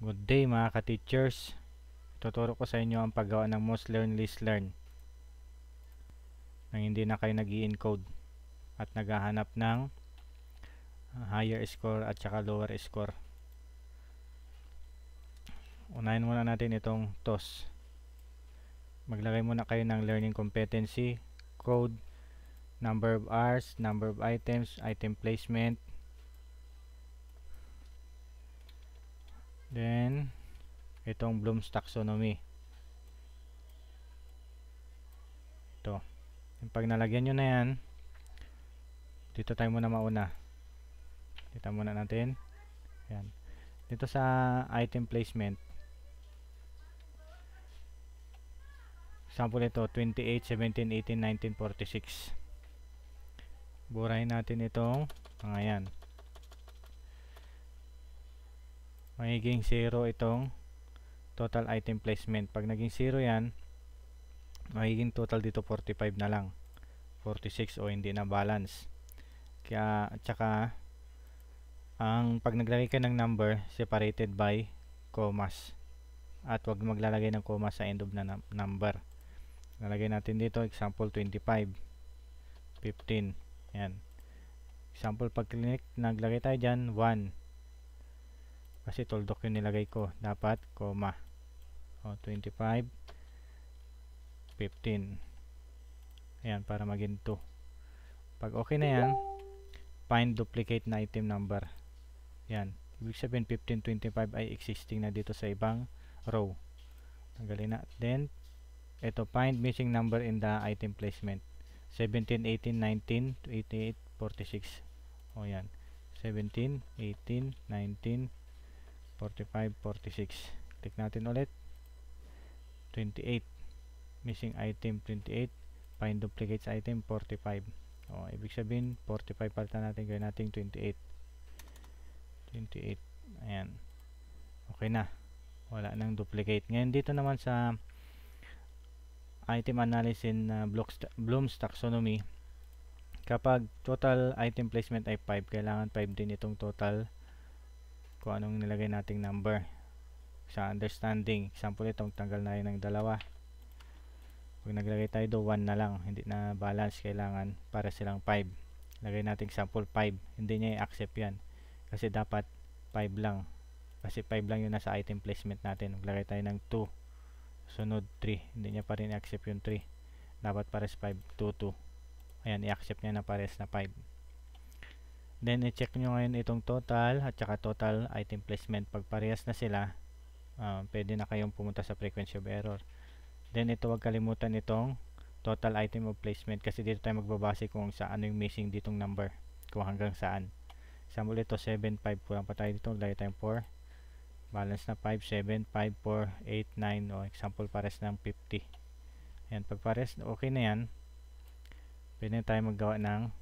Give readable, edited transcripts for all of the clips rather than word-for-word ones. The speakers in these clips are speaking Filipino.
Good day mga ka-teachers. Tuturo ko sa inyo ang paggawa ng most learn least learn nang hindi na kayo nag-i-encode at naghahanap ng higher score at saka lower score. Unahin muna natin itong TOS. Maglagay muna kayo ng learning competency, code, number of hours, number of items, item placement, then itong Bloom's taxonomy. Ito. Pag nalagyan nyo na yan, dito tayo muna mauna. Dito muna natin. Yan. Dito sa item placement, sample ito 28, 17, 18, 19, 46. Burahin natin itong mga yan. Magiging 0 itong total item placement. Pag naging 0 yan, magiging total dito 45 na lang, 46 o hindi na balance. Kaya at saka ang pag naglagay ka ng number, separated by commas, at wag maglalagay ng comma sa end of na number. Lalagay natin dito example 25, 15. Yan. Example, pag click, naglagay tayo dyan 1 kasi toldok yung nilagay ko, dapat comma. 25, 15. Ayan, para maging 2. Pag okay na yan, find duplicate na item number. Yan. Ibig sabihin 15, 25 ay existing na dito sa ibang row. Tanggalin na. Then, ito, find missing number in the item placement. 17, 18, 19, 88, 46. O yan. 17, 18, 19, 45, 46. Click natin ulit. 28. Missing item 28. Find duplicates item 45. O, ibig sabihin 45 palitan natin, gawin natin 28. 28. Ayan. Okay na. Wala nang duplicate. Ngayon dito naman sa item analysis na Bloom's taxonomy, kapag total item placement ay 5, kailangan 5 din itong total kung anong nilagay nating number. Sa understanding, example itong tanggal na rin ng dalawa. Pag naglagay tayo do 1 na lang, hindi na balance, kailangan para silang 5. Lagay natin example 5, hindi niya i-accept yan kasi dapat 5 lang, kasi 5 lang yun nasa item placement natin. Maglagay tayo ng 2, sunod 3, hindi niya pa rin i-accept yung 3, dapat pares 5, 2, 2. Ayan, i-accept niya na pares na 5. Then i-check nyo ngayon itong total at saka total item placement. Pag parehas na sila, pwede na kayong pumunta sa frequency of error. Then ito, wag kalimutan itong total item of placement kasi dito tayo magbabase kung saan yung missing ditong number, kung hanggang saan. Example ito 7, 5, kulang pa tayo dito, lagay tayong 4, balance na 5, 7, 5, 4, 8, 9. O example, pares ng 50. Ayan, pag pares okay na yan, pwede na tayo maggawa ng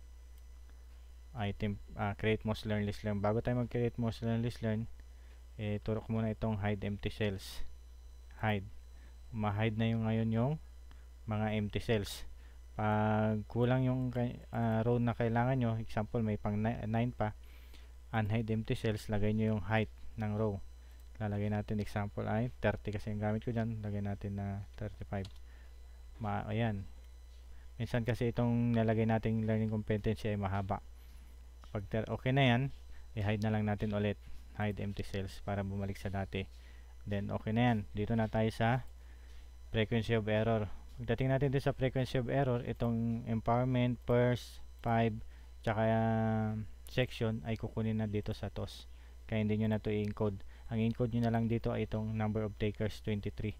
item, create most learn least learn. Bago tayo mag create most learn least learn, turok muna itong hide empty cells. Hide, ma-hide na yung ngayon yung mga empty cells. Pag kulang yung row na kailangan nyo, example may pang 9 pa, unhide empty cells, lagay nyo yung height ng row. Lalagay natin example ay 30 kasi yung gamit ko dyan, lagay natin na 35. Ayan, minsan kasi itong nalagay nating learning competency ay mahaba. Pag okay na yan, i-hide na lang natin ulit, hide empty cells, para bumalik sa dati. Then okay na yan, dito na tayo sa frequency of error. Pagdating natin dito sa frequency of error, itong empowerment, purse, 5, tsaka section ay kukunin na dito sa TOS. Kaya hindi nyo na ito i-encode. Ang encode nyo na lang dito ay itong number of takers 23.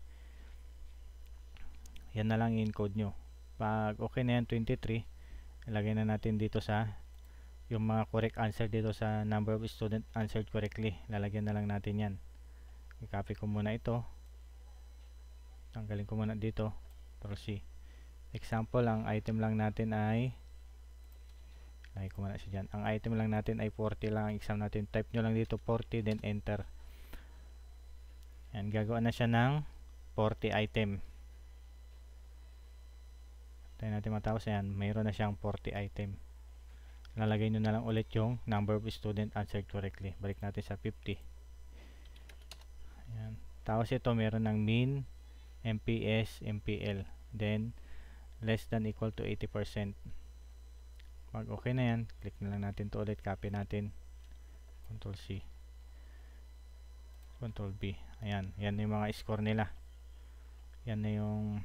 Yan na lang i-encode nyo. Pag okay na yan 23, ilagay na natin dito sa yung mga correct answer dito sa number of student answered correctly. Lalagyan na lang natin yan. I-copy ko muna ito. Tanggalin ko muna dito. Proceed. Example, ang item lang natin ay lagay ko muna siya dyan. Ang item lang natin ay 40 lang. Ang exam natin, type nyo lang dito 40, then enter. Yan, gagawa na siya ng 40 item. Tayo natin matapos. Yan, mayroon na siyang 40 item. Lalagay nyo na lang ulit yung number of student answered correctly. Balik natin sa 50. Tapos ito meron ng mean, MPS, MPL. Then less than equal to 80%. Pag okay na yan, click na lang natin to ulit, copy natin, Ctrl C, Ctrl B. Ayan, yan na yung mga score nila. Yan na yung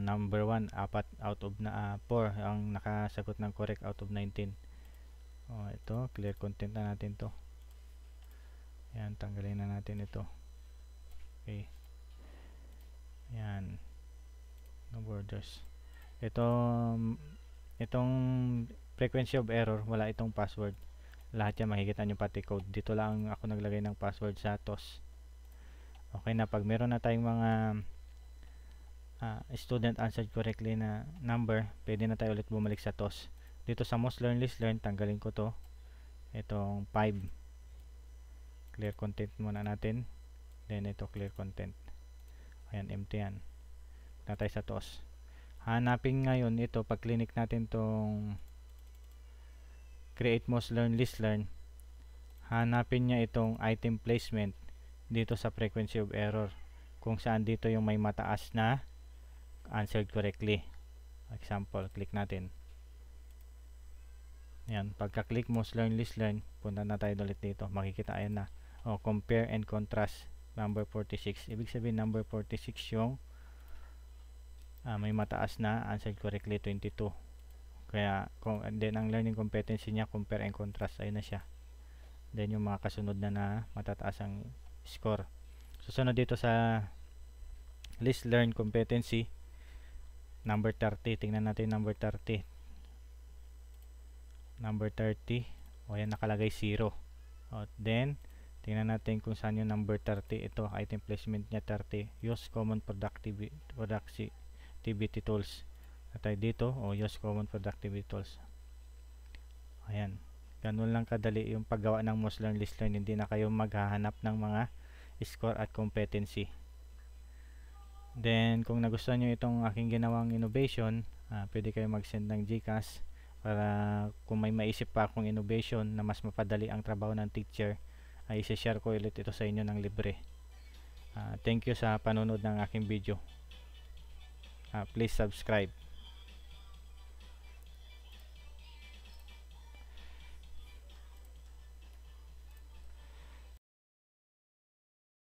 number 1, 4 out of 4 ang nakasagot ng correct out of 19. Ito, clear content na natin to. Ayan, tanggalin na natin ito. Okay. Ayan, no borders. Itong frequency of error, wala itong password. Lahat yan makikita nyo pati code. Dito lang ako naglagay ng password sa TOS. Okay na, pag meron na tayong mga student answered correctly na number, pwede na tayo ulit bumalik sa TOS. Dito sa most learn least learn, tanggalin ko to. Itong 5. Clear content muna natin. Then ito clear content. Ayan, empty yan. Na tayo sa TOS. Hanapin ngayon ito, pag clinic natin tong create most learn least learn, hanapin niya itong item placement dito sa frequency of error, kung saan dito yung may mataas na answered correctly. Example, click natin. Yan, pagka-click most learn least learn, punta na tayo ulit dito. Makikita ayan na. Compare and contrast number 46. Ibig sabihin number 46 yung may mataas na answered correctly 22. Kaya then ang learning competency niya compare and contrast, ayun na siya. Then yung mga kasunod na matataas ang score. Susunod dito sa list learn competency, number 30. Tingnan natin number 30. Number 30, ayan, nakalagay 0. Then tingnan natin kung saan yung number 30. Ito, item placement niya 30. Use common productivity tools. Tayo dito, use common productivity tools. Ayan, ganun lang kadali yung paggawa ng most learn least learn. Hindi na kayo maghahanap ng mga score at competency. Then kung nagustuhan nyo itong aking ginawang innovation, pwede kayo mag-send ng GCash para kung may maisip pa akong innovation na mas mapadali ang trabaho ng teacher, ay isi-share ko ulit ito sa inyo ng libre. Thank you sa panonood ng aking video. Please subscribe.